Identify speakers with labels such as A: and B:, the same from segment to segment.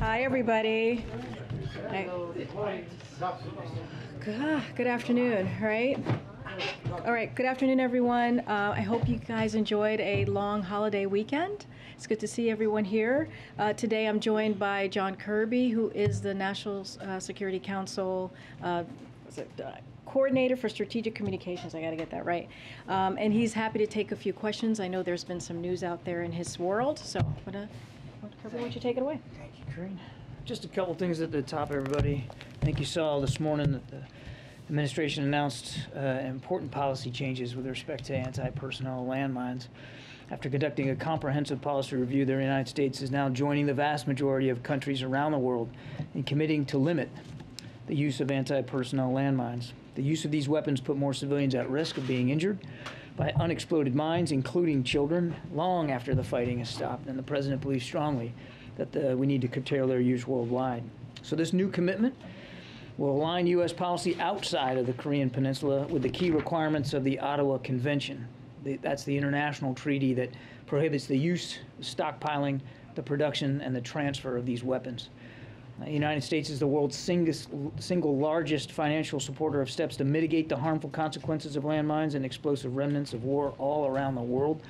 A: Hi, everybody. Good afternoon, right? All right, good afternoon, everyone. I hope you guys enjoyed a long holiday weekend. It's good to see everyone here. Today I'm joined by John Kirby, who is the National Security Council Coordinator for Strategic Communications. I got to get that right. And he's happy to take a few questions. I know there's been some news out there in his world, so Kirby, why don't you take it away?
B: Thank you, Karine. Just a couple things at the top, everybody. I think you saw this morning that the administration announced important policy changes with respect to anti-personnel landmines. After conducting a comprehensive policy review, the United States is now joining the vast majority of countries around the world in committing to limit the use of anti-personnel landmines. The use of these weapons put more civilians at risk of being injured by unexploded mines, including children, long after the fighting has stopped, and the President believes strongly that we need to curtail their use worldwide. So this new commitment will align U.S. policy outside of the Korean Peninsula with the key requirements of the Ottawa Convention. That's the international treaty that prohibits the use, stockpiling, the production, and the transfer of these weapons. The United States is the world's single largest financial supporter of steps to mitigate the harmful consequences of landmines and explosive remnants of war all around the world.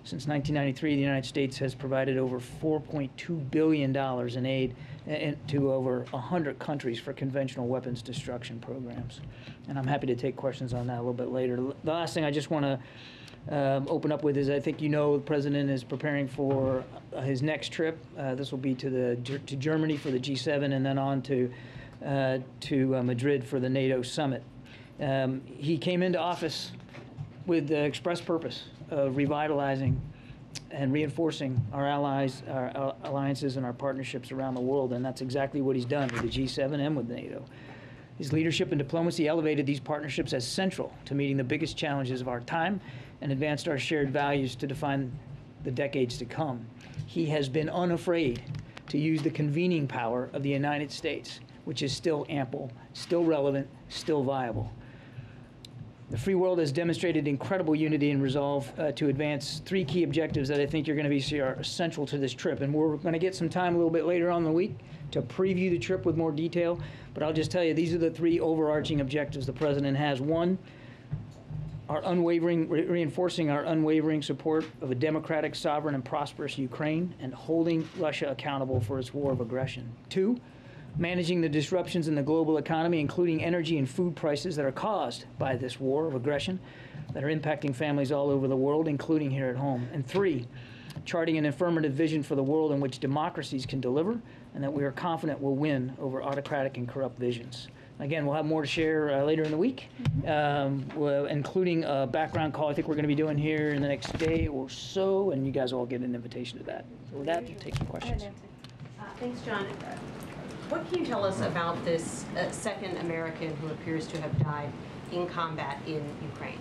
B: Since 1993, the United States has provided over $4.2 billion in aid to over 100 countries for conventional weapons destruction programs. And I'm happy to take questions on that a little bit later. The last thing I just want to open up with is, I think you know, the President is preparing for his next trip. This will be to Germany for the G7 and then on to Madrid for the NATO summit. He came into office with the express purpose of revitalizing and reinforcing our allies, our alliances, and our partnerships around the world, and that's exactly what he's done with the G7 and with NATO. His leadership and diplomacy elevated these partnerships as central to meeting the biggest challenges of our time and advanced our shared values to define the decades to come. He has been unafraid to use the convening power of the United States, which is still ample, still relevant, still viable. The free world has demonstrated incredible unity and resolve to advance three key objectives that I think you're going to see are essential to this trip. And we're going to get some time a little bit later on in the week to preview the trip with more detail. But I'll just tell you, these are the three overarching objectives the President has. One, reinforcing our unwavering support of a democratic, sovereign, and prosperous Ukraine and holding Russia accountable for its war of aggression. Two, managing the disruptions in the global economy, including energy and food prices that are caused by this war of aggression that are impacting families all over the world, including here at home. And three, charting an affirmative vision for the world in which democracies can deliver and that we are confident will win over autocratic and corrupt visions. Again, we'll have more to share later in the week, including a background call I think we're going to be doing here in the next day or so, and you guys all get an invitation to that. So with that, we'll take some questions.
C: Thanks, John. What can you tell us about this second American who appears to have died in combat in Ukraine?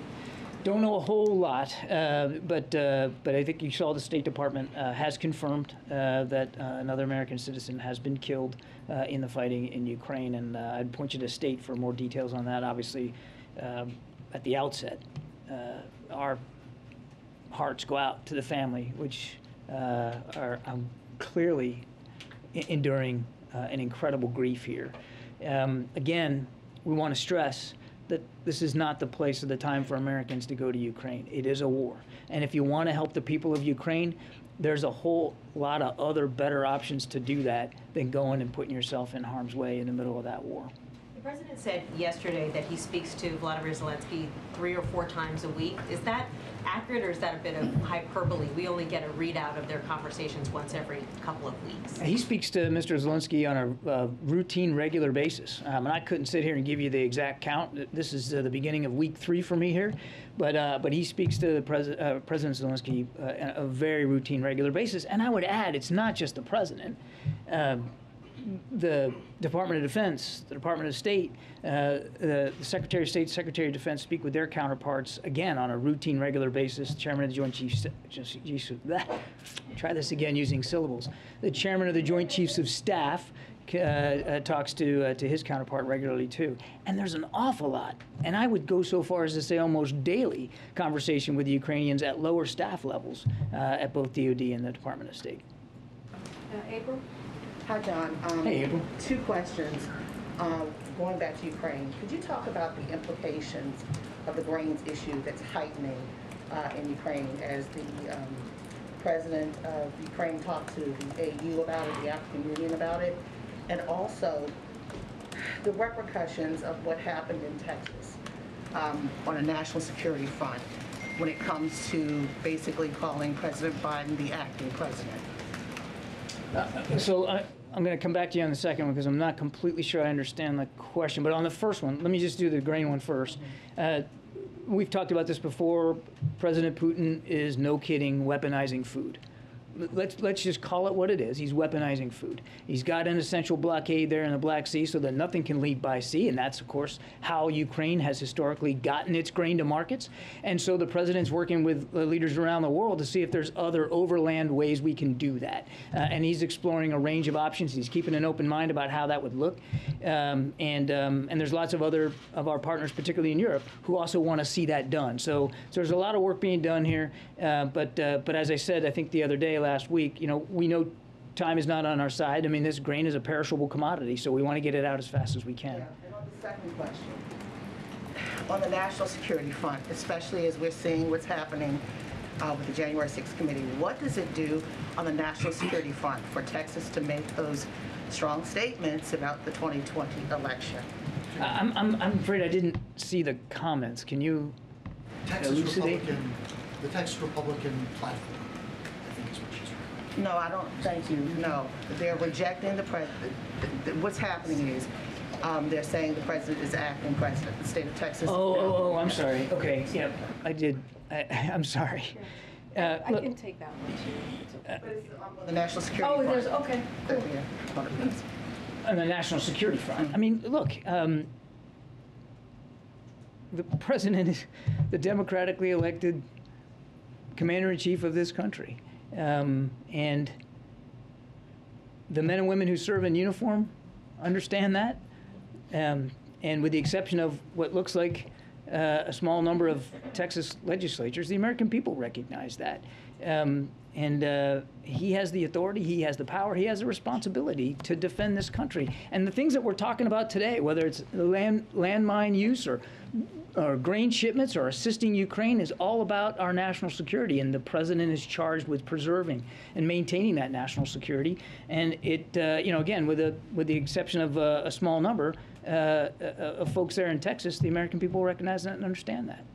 B: Don't know a whole lot, but I think you saw the State Department has confirmed that another American citizen has been killed in the fighting in Ukraine, and I'd point you to State for more details on that. Obviously, at the outset, our hearts go out to the family, which are clearly enduring an incredible grief here. Again, we want to stress that this is not the place or the time for Americans to go to Ukraine. It is a war. And if you want to help the people of Ukraine, there's a whole lot of other better options to do that than going and putting yourself in harm's way in the middle of that war.
C: The President said yesterday that he speaks to Vladimir Zelensky 3 or 4 times a week. Is that accurate, or is that a bit of hyperbole? We only get a readout of their conversations once every couple of weeks.
B: He speaks to Mr. Zelensky on a routine, regular basis. And I couldn't sit here and give you the exact count. This is the beginning of week 3 for me here. But he speaks to President Zelensky on a very routine, regular basis. And I would add, it's not just the President. The Department of Defense, the Department of State, the Secretary of State, Secretary of Defense speak with their counterparts, again, on a routine, regular basis. The Chairman of the Joint Chiefs, try this again using syllables. The Chairman of the Joint Chiefs of Staff talks to his counterpart regularly, too. And there's an awful lot, and I would go so far as to say almost daily, conversation with the Ukrainians at lower staff levels at both DOD and the Department of State.
A: April?
D: Hi, John.
B: Hey, April.
D: Two questions. Going back to Ukraine, could you talk about the implications of the grains issue that's heightening in Ukraine as the president of Ukraine talked to the AU about it, the African Union about it, and also the repercussions of what happened in Texas on a national security front when it comes to basically calling President Biden the acting president?
B: So I'm going to come back to you on the second one because I'm not completely sure I understand the question. But on the first one, let me just do the grain one first. We've talked about this before. President Putin is, no kidding, weaponizing food. Let's just call it what it is. He's weaponizing food. He's got an essential blockade there in the Black Sea so that nothing can leave by sea, and that's, of course, how Ukraine has historically gotten its grain to markets. And so the president's working with leaders around the world to see if there's other overland ways we can do that. And he's exploring a range of options. He's keeping an open mind about how that would look. And there's lots of other of our partners, particularly in Europe, who also want to see that done. So there's a lot of work being done here. But as I said, I think the other day, last week, we know time is not on our side. I mean, this grain is a perishable commodity, so we want to get it out as fast as we can.
D: Yeah. And on the second question, on the national security front, especially as we're seeing what's happening with the January 6th committee, what does it do on the national security front for Texas to make those strong statements about the 2020 election?
B: I'm afraid I didn't see the comments. Can you elucidate?
E: The Texas Republican platform, I think is what she's referring.
D: No, I don't, thank you, no. They're rejecting the president. What's happening is they're saying the president is acting president. The state of Texas.
B: Oh, I'm sorry. Okay, yeah, I did. I'm sorry.
A: I can take that one too.
D: But it's on the national security front.
A: there's, okay.
B: On the national security front. I mean, look, the president is the democratically elected commander-in-chief of this country. And the men and women who serve in uniform understand that. And with the exception of what looks like a small number of Texas legislatures, the American people recognize that. He has the authority, he has the power, he has the responsibility to defend this country. And the things that we're talking about today, whether it's landmine use or grain shipments or assisting Ukraine, is all about our national security. And the president is charged with preserving and maintaining that national security. And it, again, with the exception of a small number of folks there in Texas, the American people recognize that and understand that.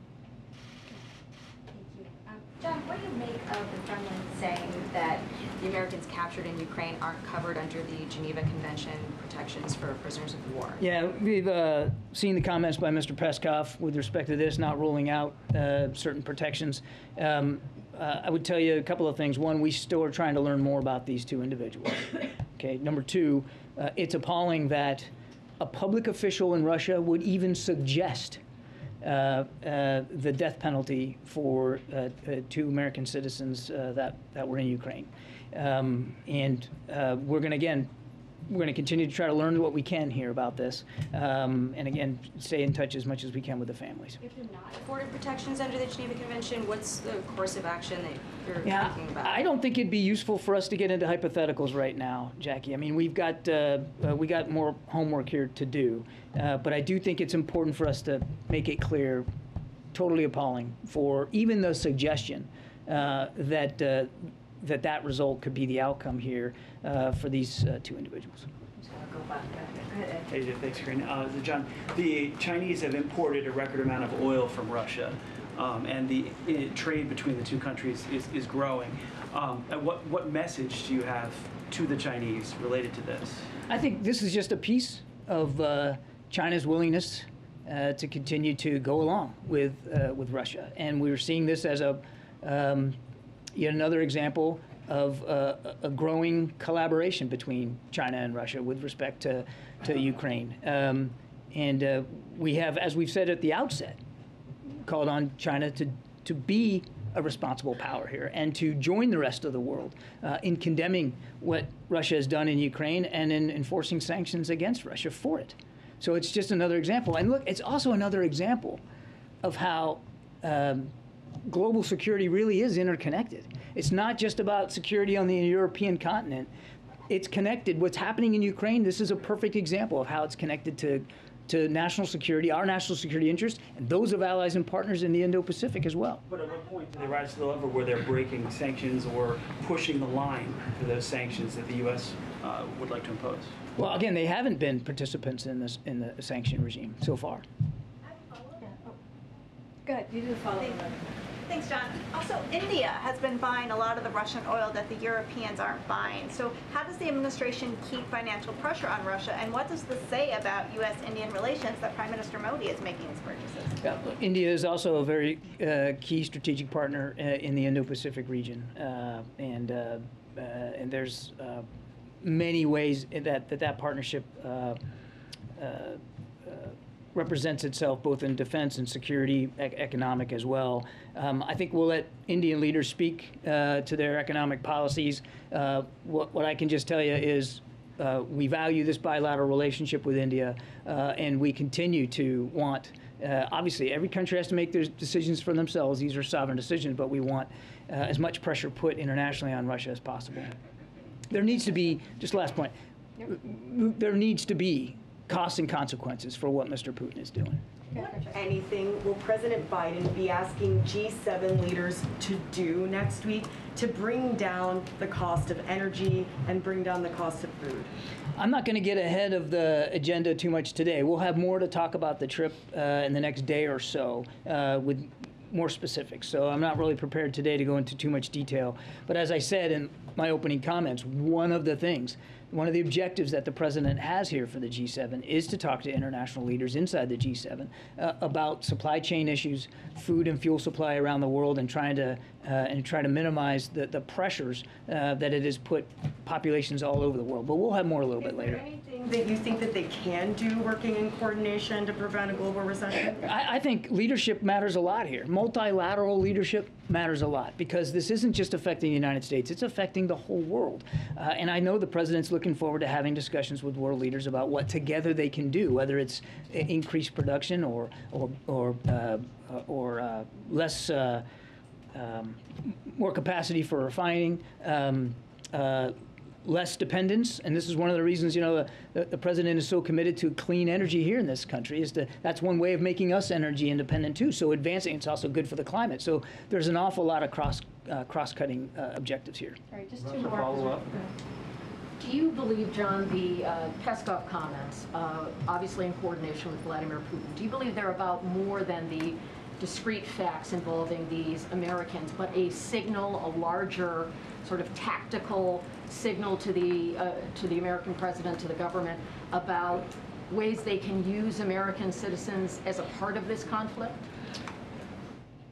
F: John, what do you make of the Kremlin saying that the Americans captured in Ukraine aren't covered under the Geneva Convention protections for prisoners of war?
B: Yeah, we've seen the comments by Mr. Peskov with respect to this, not ruling out certain protections. I would tell you a couple of things. One, we still are trying to learn more about these two individuals. Okay. Number two, it's appalling that a public official in Russia would even suggest the death penalty for two American citizens that were in Ukraine. We're going to continue to try to learn what we can here about this, and again, stay in touch as much as we can with the families.
F: If you're not afforded protections under the Geneva Convention, what's the course of action that you're thinking about?
B: I don't think it'd be useful for us to get into hypotheticals right now, Jackie. I mean, we got more homework here to do, but I do think it's important for us to make it clear, totally appalling, for even the suggestion that result could be the outcome here for these two individuals.
G: Hey, thanks, Karine. John, the Chinese have imported a record amount of oil from Russia, and the trade between the two countries is growing. And what message do you have to the Chinese related to this?
B: I think this is just a piece of China's willingness to continue to go along with Russia, and we're seeing this as yet another example of a growing collaboration between China and Russia with respect to Ukraine. We have, as we've said at the outset, called on China to be a responsible power here and to join the rest of the world in condemning what Russia has done in Ukraine and in enforcing sanctions against Russia for it. So it's just another example. And look, it's also another example of how global security really is interconnected. It's not just about security on the European continent. it's connected. What's happening in Ukraine, this is a perfect example of how it's connected to national security, our national security interests, and those of allies and partners in the Indo-Pacific as well.
G: But at what point do they rise to the level where they're breaking sanctions or pushing the line for those sanctions that the U.S. Would like to impose?
B: Well, again, they haven't been participants in the sanction regime so far.
A: Go ahead, you do the follow-up.
H: Thanks, John. Also, India has been buying a lot of the Russian oil that the Europeans aren't buying. So how does the administration keep financial pressure on Russia? And what does this say about U.S.-Indian relations that Prime Minister Modi is making these purchases?
B: Yeah, India is also a very key strategic partner in the Indo-Pacific region. And there's many ways that partnership represents itself both in defense and security, economic as well. I think we'll let Indian leaders speak to their economic policies. What I can just tell you is we value this bilateral relationship with India, and we continue to want, obviously, every country has to make their decisions for themselves. These are sovereign decisions, but we want as much pressure put internationally on Russia as possible. There needs to be, just last point, there needs to be costs and consequences for what Mr. Putin is doing.
I: Anything will President Biden be asking G7 leaders to do next week to bring down the cost of energy and bring down the cost of food?
B: I'm not going to get ahead of the agenda too much today. We'll have more to talk about the trip in the next day or so with more specifics. So I'm not really prepared today to go into too much detail. But as I said in my opening comments, one of the objectives that the president has here for the G7 is to talk to international leaders inside the G7 about supply chain issues, food and fuel supply around the world, and try to minimize the pressures that it has put populations all over the world. But we'll have more a little bit later.
I: Is there anything that you think that they can do working in coordination to prevent a global recession?
B: I think leadership matters a lot here. Multilateral leadership matters a lot because this isn't just affecting the United States, it's affecting the whole world. And I know the president's looking forward to having discussions with world leaders about what together they can do, whether it's increased production or less, more capacity for refining, less dependence, and this is one of the reasons, the president is so committed to clean energy here in this country. That's one way of making us energy independent too. So advancing, it's also good for the climate. So there's an awful lot of cross-cutting objectives here.
A: All right, just two more.
J: Follow-up. Do you believe, John, the Peskov comments, obviously in coordination with Vladimir Putin, do you believe they're about more than the discrete facts involving these Americans, but a signal, a larger sort of tactical signal to the American president, to the government, about ways they can use American citizens as a part of this conflict?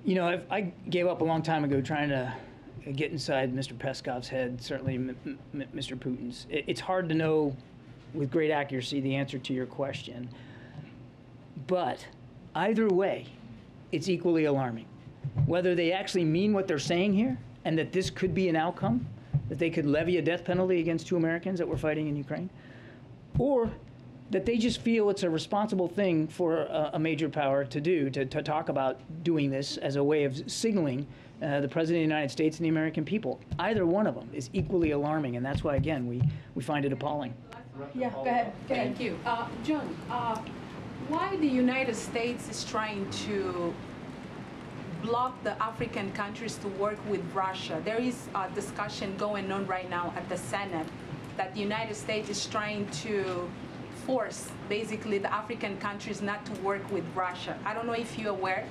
B: I gave up a long time ago trying to get inside Mr. Peskov's head, certainly Mr. Putin's. It's hard to know with great accuracy the answer to your question. But either way, it's equally alarming. Whether they actually mean what they're saying here and that this could be an outcome, that they could levy a death penalty against 2 Americans that were fighting in Ukraine, or that they just feel it's a responsible thing for a major power to do, to talk about doing this as a way of signaling the President of the United States and the American people. Either one of them is equally alarming, and that's why, again, we find it appalling.
A: Yeah, go ahead.
K: Thank you. John, why the United States is trying to block the African countries to work with Russia? There is a discussion going on right now at the Senate that the United States is trying to force basically the African countries not to work with Russia. I don't know if you're aware,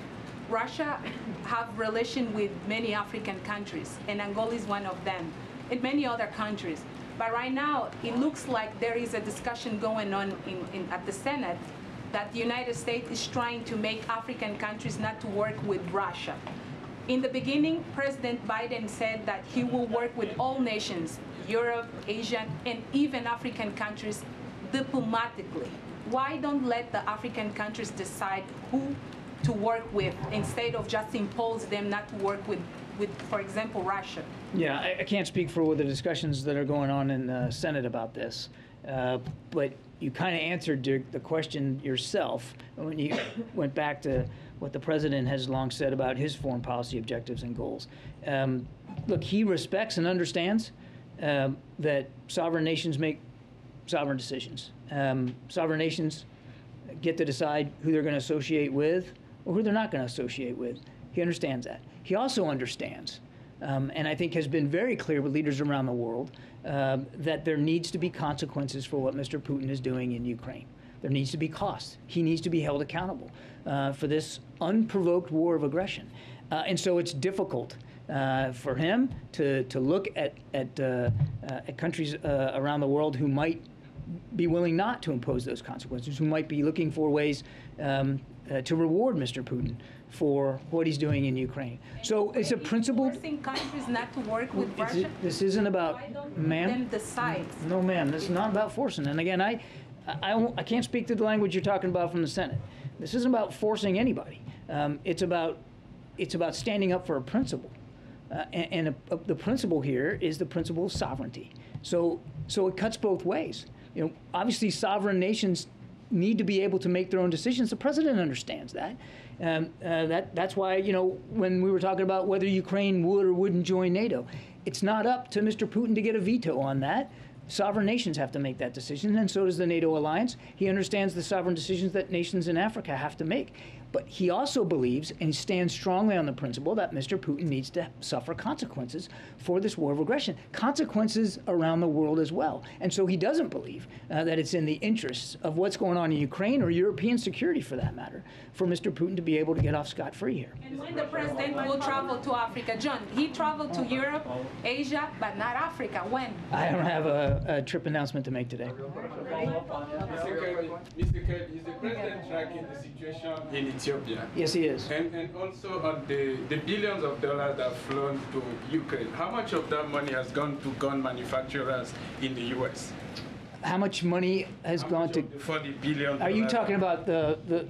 K: Russia have relation with many African countries, and Angola is one of them, and many other countries. But right now, it looks like there is a discussion going on at the Senate that the United States is trying to make African countries not to work with Russia. In the beginning, President Biden said that he will work with all nations, Europe, Asia, and even African countries diplomatically. Why don't let the African countries decide who to work with instead of just impose them not to work with, for example, Russia?
B: Yeah, I can't speak for the discussions that are going on in the Senate about this, but you kind of answered the question yourself when you went back to what the president has long said about his foreign policy objectives and goals. Look, he respects and understands that sovereign nations make sovereign decisions. Sovereign nations get to decide who they're going to associate with or who they're not going to associate with. He understands that. He also understands, and I think has been very clear with leaders around the world, that there needs to be consequences for what Mr. Putin is doing in Ukraine. There needs to be costs. He needs to be held accountable for this unprovoked war of aggression. And so it's difficult for him to look at countries around the world who might be willing not to impose those consequences, who might be looking for ways to reward Mr. Putin for what he's doing in Ukraine. So it's a principle.
K: Forcing countries not to work with Russia.
B: This isn't about, ma'am.
K: Them decide.
B: No, ma'am. This is not about forcing. And again, I can't speak to the language you're talking about from the Senate. This isn't about forcing anybody. It's about standing up for a principle. The principle here is the principle of sovereignty. So it cuts both ways. You know, obviously, sovereign nations need to be able to make their own decisions. The president understands that. That's why, you know, when we were talking about whether Ukraine would or wouldn't join NATO, it's not up to Mr. Putin to get a veto on that. Sovereign nations have to make that decision, and so does the NATO alliance. He understands the sovereign decisions that nations in Africa have to make. But he also believes and stands strongly on the principle that Mr. Putin needs to suffer consequences for this war of aggression, consequences around the world as well. And so he doesn't believe that it's in the interests of what's going on in Ukraine or European security, for that matter, for Mr. Putin to be able to get off scot-free here.
K: And when the president will travel to Africa, John, he traveled to Europe, Asia, but not Africa. When?
B: I don't have a trip announcement to make today.
L: Mr. Kerry, is the president tracking the situation in Ethiopia?
B: Yes, he is.
L: And also on the billions of dollars that have flown to Ukraine, how much of that money has gone to gun manufacturers in the U.S.?
B: How much money has gone to?
L: $40 billion.
B: Are you talking about the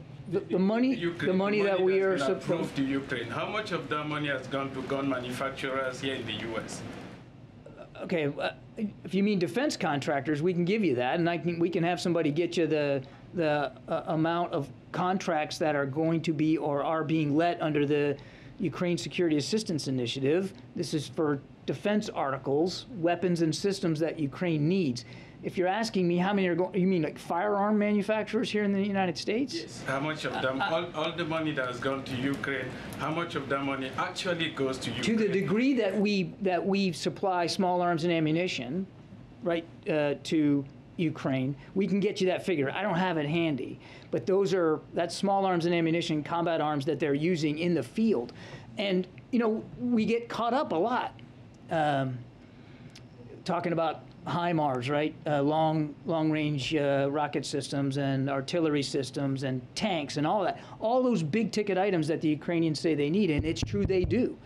B: money? The money that we are
L: approved to Ukraine. How much of that money has gone to gun manufacturers here in the U.S.?
B: Okay, if you mean defense contractors, we can give you that, and we can have somebody get you the amount of contracts that are going to be or are being let under the Ukraine Security Assistance Initiative. This is for defense articles, weapons and systems that Ukraine needs. If you're asking me how many are going, you mean like firearm manufacturers here in the United States?
L: Yes. How much of them, all the money that has gone to Ukraine, how much of that money actually goes to Ukraine?
B: To the degree that we supply small arms and ammunition, right, to Ukraine, we can get you that figure. I don't have it handy, but that's small arms and ammunition, combat arms that they're using in the field. And, you know, we get caught up a lot talking about HIMARS, right? Long-range rocket systems and artillery systems and tanks and all that. All those big-ticket items that the Ukrainians say they need, and it's true they do.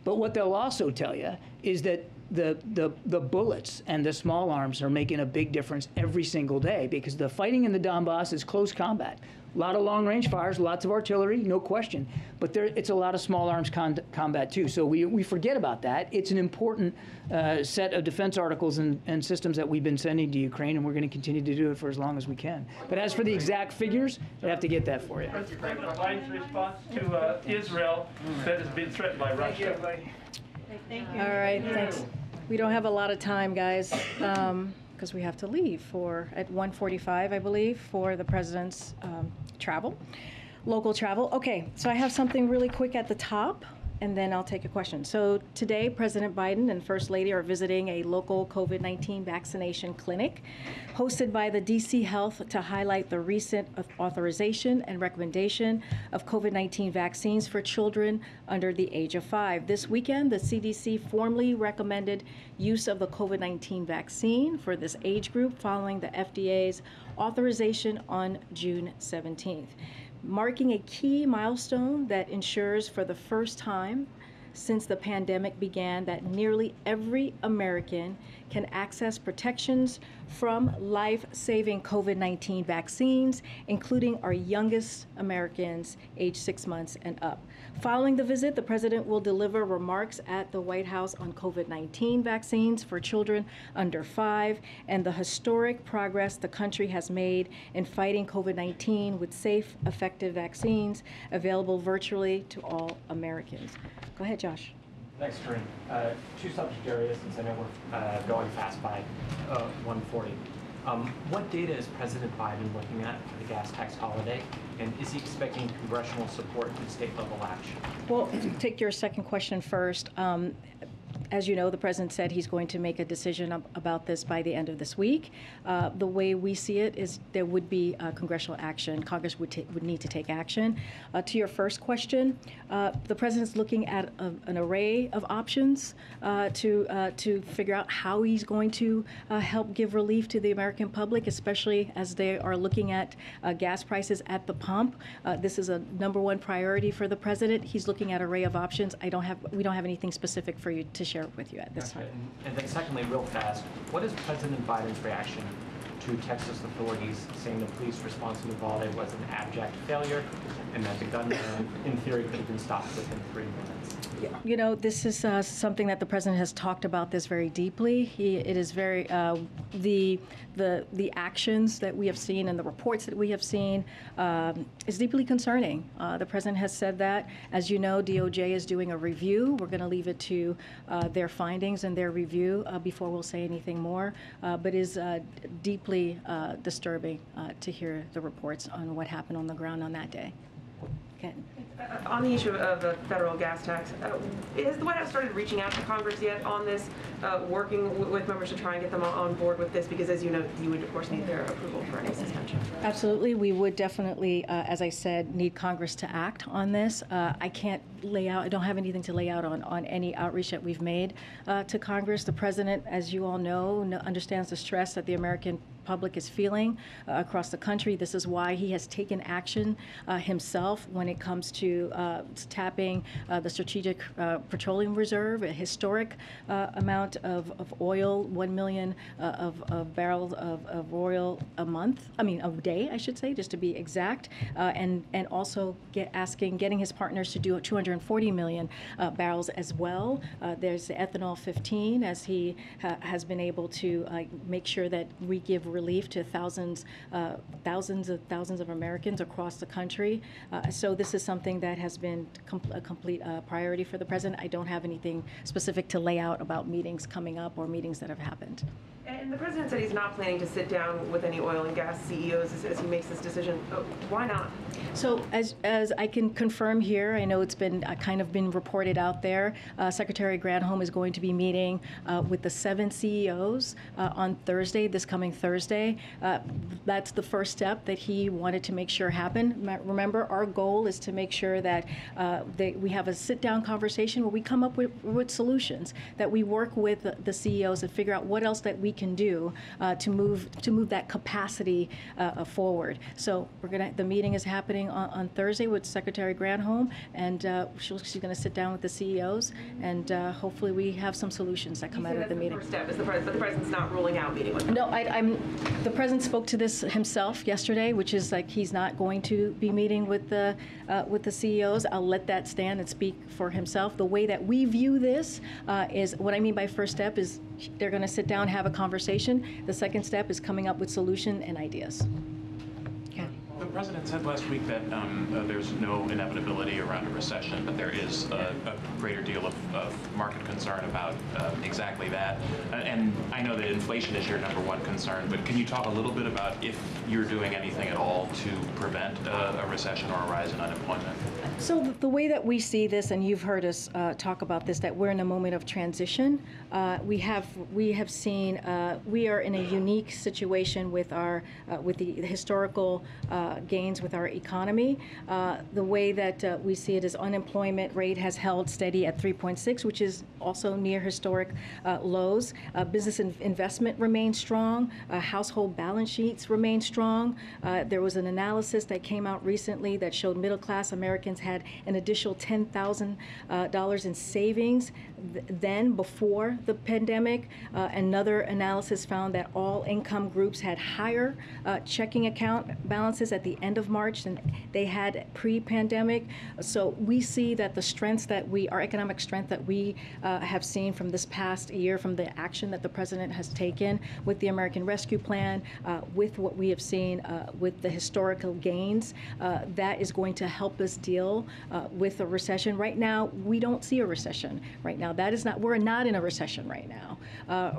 B: But what they'll also tell you is that the bullets and the small arms are making a big difference every single day, because the fighting in the Donbass is close combat. A lot of long-range fires, lots of artillery, no question. But it's a lot of small arms combat, too. So we forget about that. It's an important set of defense articles and systems that we've been sending to Ukraine, and we're going to continue to do it for as long as we can. But as for the exact figures, I'd have to get that for you.
M: President Biden's response to Israel that has been threatened by Russia.
A: Thank you. All right, thanks. We don't have a lot of time, guys, because we have to leave at 1:45, I believe, for the president's local travel. Okay, so I have something really quick at the top, and then I'll take a question. So today, President Biden and First Lady are visiting a local COVID-19 vaccination clinic hosted by the DC Health to highlight the recent authorization and recommendation of COVID-19 vaccines for children under the age of 5. This weekend, the CDC formally recommended use of the COVID-19 vaccine for this age group following the FDA's authorization on June 17th. Marking a key milestone that ensures for the first time since the pandemic began that nearly every American can access protections from life-saving COVID-19 vaccines, including our youngest Americans aged 6 months and up. Following the visit, the president will deliver remarks at the White House on COVID-19 vaccines for children under 5 and the historic progress the country has made in fighting COVID-19 with safe, effective vaccines available virtually to all Americans. Go ahead, Josh.
N: Thanks, Karine. Two subject areas, since I know we're going fast by 1:40. What data is President Biden looking at for the gas tax holiday, and is he expecting congressional support in state-level action?
A: Well, take your second question first. As you know, the president said he's going to make a decision about this by the end of this week. The way we see it is there would be congressional action. Congress would need to take action. To your first question, the president's looking at an array of options to figure out how he's going to help give relief to the American public, especially as they are looking at gas prices at the pump. This is a #1 priority for the president. He's looking at an array of options. We don't have anything specific for you to share with you at this time.
N: And then secondly, real fast, what is President Biden's reaction to Texas authorities saying the police response in Uvalde was an abject failure and that the gunman, in theory, could have been stopped within 3 minutes?
A: You know, this is something that the president has talked about this very deeply. It is very the actions that we have seen and the reports that we have seen is deeply concerning. The president has said that. As you know, DOJ is doing a review. We're going to leave it to their findings and their review before we'll say anything more. But it is deeply disturbing to hear the reports on what happened on the ground on that day. Okay.
O: On the issue of the federal gas tax, has the White House started reaching out to Congress yet on this, working with members to try and get them on board with this? Because as you know, you would of course need their approval for any suspension.
A: Absolutely, we would definitely, as I said, need Congress to act on this. I can't lay out, I don't have anything to lay out on any outreach that we've made to Congress. The president, as you all know, understands the stress that the American public is feeling across the country. This is why he has taken action himself when it comes to tapping the Strategic Petroleum Reserve, a historic amount of oil, 1 million of barrels of oil a day, I should say, just to be exact, and also getting his partners to do 240 million barrels as well. There's the ethanol 15, as he has been able to make sure that we give relief to thousands of Americans across the country. So this is something that has been a complete priority for the president. I don't have anything specific to lay out about meetings coming up or meetings that have happened.
O: And the president said he's not planning to sit down with any oil and gas CEOs as he makes this decision. Why not?
A: So as I can confirm here, I know it's been kind of been reported out there, Secretary Granholm is going to be meeting with the 7 CEOs on Thursday, this coming Thursday. That's the first step that he wanted to make sure happen. Remember, our goal is to make sure that we have a sit-down conversation where we come up with solutions, that we work with the CEOs and figure out what else that we can do to move that capacity forward. So the meeting is happening on Thursday with Secretary Granholm, and she's going to sit down with the CEOs, and hopefully we have some solutions that come out of the meeting.
O: The first step is but the president's not ruling out meeting with them.
A: No, the president spoke to this himself yesterday, which is like he's not going to be meeting with the CEOs. I'll let that stand and speak for himself. The way that we view this is, what I mean by first step is they're going to sit down, have a conversation. The second step is coming up with solution and ideas.
P: The president said last week that there's no inevitability around a recession, but there is a greater deal of market concern about exactly that. And I know that inflation is your #1 concern, but can you talk a little bit about if you're doing anything at all to prevent a recession or a rise in unemployment?
A: So the way that we see this, and you've heard us talk about this, that we're in a moment of transition. We have seen we are in a unique situation with the historical gains with our economy. The way that we see it is unemployment rate has held steady at 3.6, which is also near historic lows. Business investment remains strong. Household balance sheets remain strong. There was an analysis that came out recently that showed middle-class Americans had an additional $10,000 in savings then before the pandemic. Another analysis found that all income groups had higher checking account balances at the the end of March than they had pre-pandemic. So we see that the strengths that our economic strength that we have seen from this past year, from the action that the president has taken with the American Rescue Plan, with what we have seen with the historical gains, that is going to help us deal with a recession. Right now, we don't see a recession. Right now, we're not in a recession right now.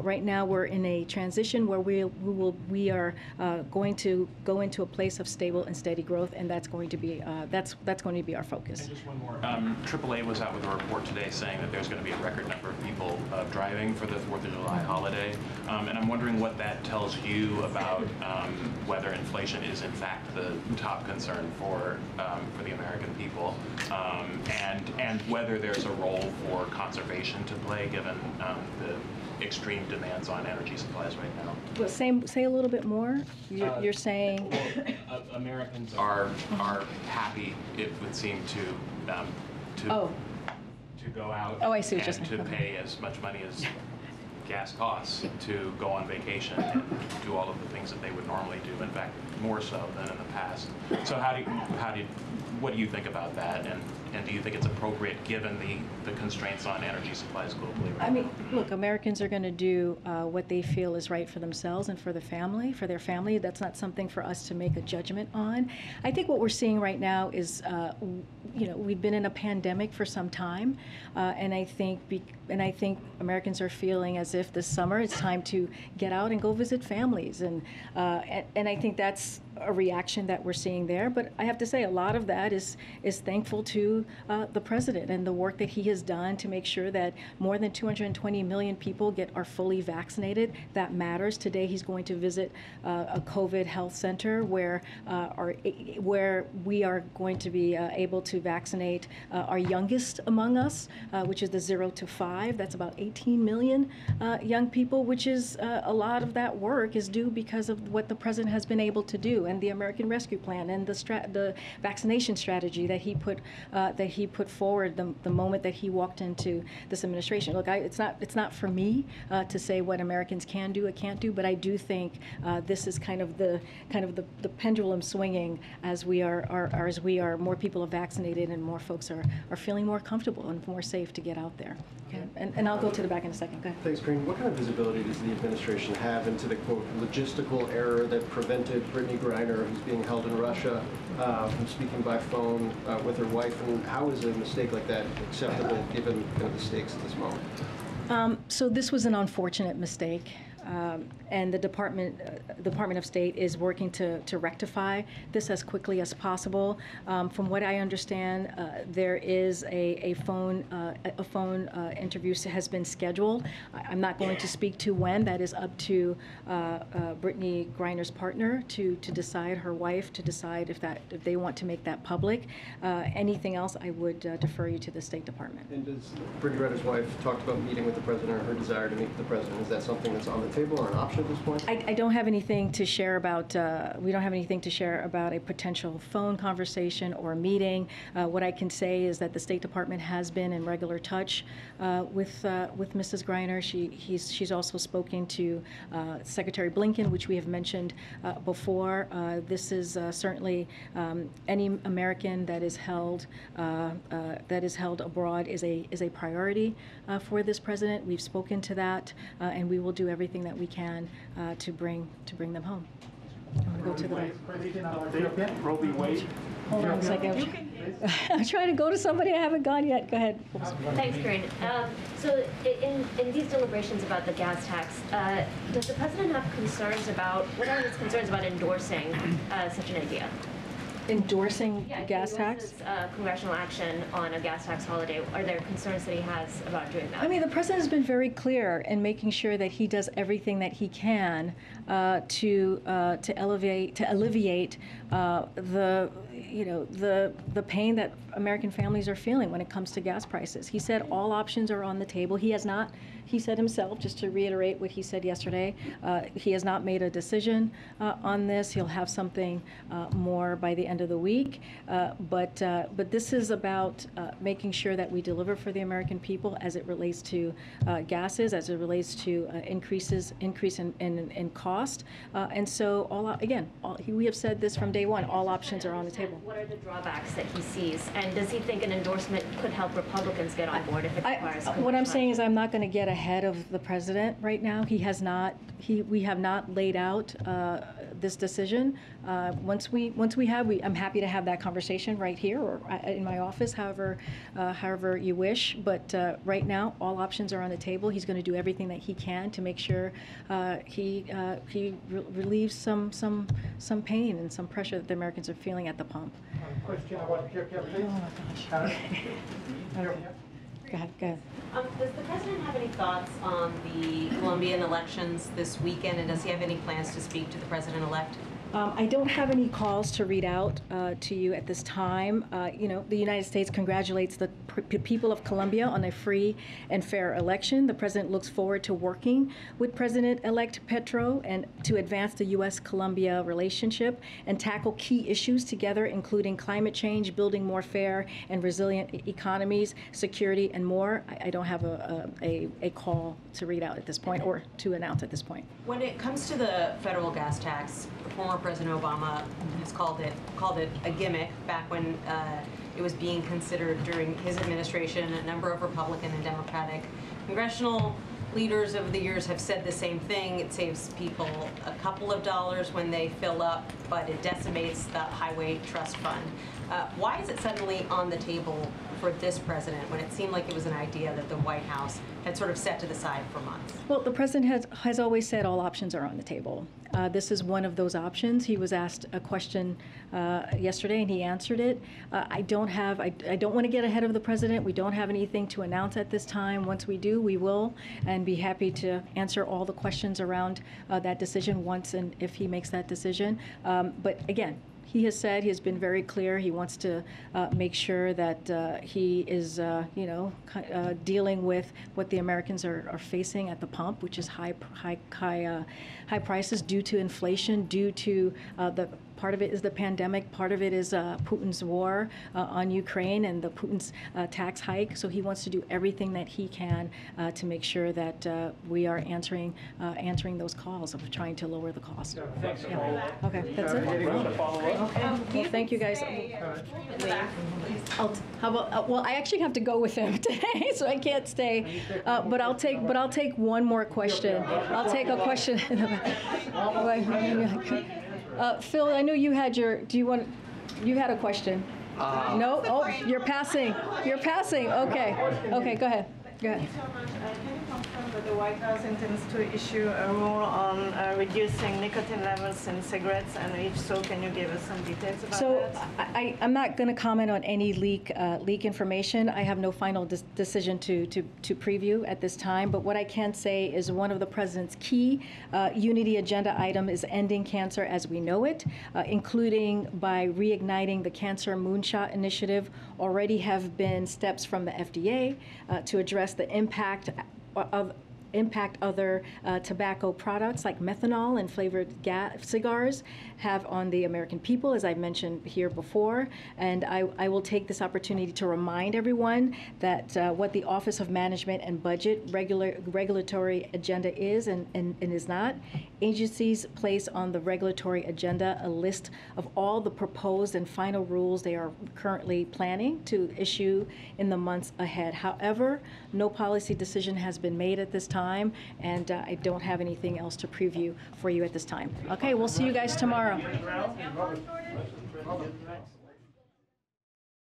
A: Right now, we're in a transition where we are going to go into a place of stable and steady growth, and that's going to be that's going to be our focus.
P: And just one more. AAA was out with a report today saying that there's going to be a record number of people driving for the 4th of July holiday, and I'm wondering what that tells you about whether inflation is in fact the top concern for the American people, and whether there's a role for conservation to play given the extreme demands on energy supplies right now.
A: Well, say a little bit more. You're saying
P: Americans are happy, it would seem, to go out
A: I see what you're
P: and
A: saying.
P: to pay as much money as gas costs to go on vacation and do all of the things that they would normally do. In fact, more so than in the past. So what do you think about that? And do you think it's appropriate given the constraints on energy supplies globally? Right
A: I mean, look, Americans are going to do what they feel is right for themselves and for their family. That's not something for us to make a judgment on. I think what we're seeing right now is, we've been in a pandemic for some time, and I think Americans are feeling as if this summer it's time to get out and go visit families, and I think that's a reaction that we're seeing there. But I have to say, a lot of that is thankful to the president and the work that he has done to make sure that more than 220 million people are fully vaccinated. That matters. Today he's going to visit a COVID health center where we are going to be able to vaccinate our youngest among us, which is the 0 to 5. That's about 18 million young people, which is a lot of that work is due because of what the president has been able to do, and the American Rescue Plan, and the vaccination strategy that he put forward the moment that he walked into this administration. Look, it's not for me to say what Americans can do or can't do, but I do think this is kind of the pendulum swinging as more people are vaccinated and more folks are feeling more comfortable and more safe to get out there. Okay? And I'll go to the back in a second. Go ahead.
Q: Thanks, Karine. What kind of visibility does the administration have into the, quote, logistical error that prevented Brittany Griner, who's being held in Russia, from speaking by phone with her wife? And how is a mistake like that acceptable given kind of the stakes at this moment?
A: So this was an unfortunate mistake. And the Department of State is working to rectify this as quickly as possible. From what I understand, there is a phone interview has been scheduled. I'm not going to speak to when. That is up to Brittany Griner's partner to decide, her wife to decide if they want to make that public. Anything else, I would defer you to the State Department.
Q: And does Brittany Griner's wife talked about meeting with the president, or her desire to meet with the president? Is that something that's on the table or an option at this point?
A: I don't have anything to share about, we don't have anything to share about a potential phone conversation or meeting. What I can say is that the State Department has been in regular touch with Mrs. Griner. She's also spoken to Secretary Blinken, which we have mentioned before. This is certainly any American that is held abroad is a priority for this president. We've spoken to that, and we will do everything that we can to bring them home. I'm going to go to the right.
M: Roe v. Wade.
A: Hold on a second. I'm trying to go to somebody. I haven't gone yet. Go ahead.
R: Thanks, Karine. So in these deliberations about the gas tax, does the president have concerns about, what are his concerns about endorsing such an idea?
A: Endorsing gas tax?
R: Congressional action on a gas tax holiday. Are there concerns that he has about doing that?
A: I mean, the president has been very clear in making sure that he does everything that he can to alleviate the pain that American families are feeling when it comes to gas prices. He said all options are on the table. He has not. He said himself, just to reiterate what he said yesterday, he has not made a decision on this. He'll have something more by the end of the week. But this is about making sure that we deliver for the American people as it relates to gases, as it relates to increase in cost cost. And so, we have said this from day one, all options are on the table.
R: What are the drawbacks that he sees? And does he think an endorsement could help Republicans get on board if it requires?
A: What I'm saying is I'm not going to get ahead of the president right now. He has not. We have not laid out this decision. Once we have, I'm happy to have that conversation right here or in my office, however you wish. But right now, all options are on the table. He's going to do everything that he can to make sure he relieves some pain and some pressure that the Americans are feeling at the pump.
S: Question about Jean-Pierre, please.
A: Oh my gosh. Okay. Go ahead.
C: Does the president have any thoughts on the Colombian elections this weekend, and does he have any plans to speak to the president-elect?
A: I don't have any calls to read out to you at this time. The United States congratulates the people of Colombia on a free and fair election. The president looks forward to working with President-elect Petro and to advance the U.S.-Colombia relationship and tackle key issues together, including climate change, building more fair and resilient economies, security, and more. I don't have a call to read out at this point or to announce at this point.
C: When it comes to the federal gas tax, former President Obama has called it a gimmick back when it was being considered during his administration. A number of Republican and Democratic congressional leaders over the years have said the same thing. It saves people a couple of dollars when they fill up, but it decimates the highway trust fund. Why is it suddenly on the table for this president when it seemed like it was an idea that the White House had sort of set to the side for months?
A: Well, the president has always said all options are on the table. This is one of those options. He was asked a question yesterday and he answered it. I don't want to get ahead of the president. We don't have anything to announce at this time. Once we do, we will, and be happy to answer all the questions around that decision once and if he makes that decision. But again, he has said, he has been very clear, he wants to make sure that he is, dealing with what the Americans are facing at the pump, which is high prices due to inflation, due to part of it is the pandemic, part of it is Putin's war on Ukraine and the Putin's tax hike. So he wants to do everything that he can to make sure that we are answering those calls of trying to lower the cost.
M: Thanks.
A: Yeah. Okay, that's it. Well, thank you guys. Well, I actually have to go with him today, so I can't stay. But I'll take one more question. I'll take a question. Phil, I know you had you had a question. No? Oh, you're passing. You're passing. Okay. Okay, go ahead. Go ahead.
T: Can you confirm that the White House intends to issue a rule on reducing nicotine levels in cigarettes, and if so, can you give us some details about that?
A: I'm not going to comment on any leak information. I have no final decision to preview at this time. But what I can say is one of the president's key unity agenda item is ending cancer as we know it, including by reigniting the Cancer Moonshot Initiative. Already have been steps from the FDA to address the impact other tobacco products like methanol and flavored cigars have on the American people, as I mentioned here before. And I will take this opportunity to remind everyone that what the Office of Management and Budget regulatory agenda is and is not. Agencies place on the regulatory agenda a list of all the proposed and final rules they are currently planning to issue in the months ahead. However, no policy decision has been made at this time, and I don't have anything else to preview for you at this time. Okay, we'll see you guys tomorrow.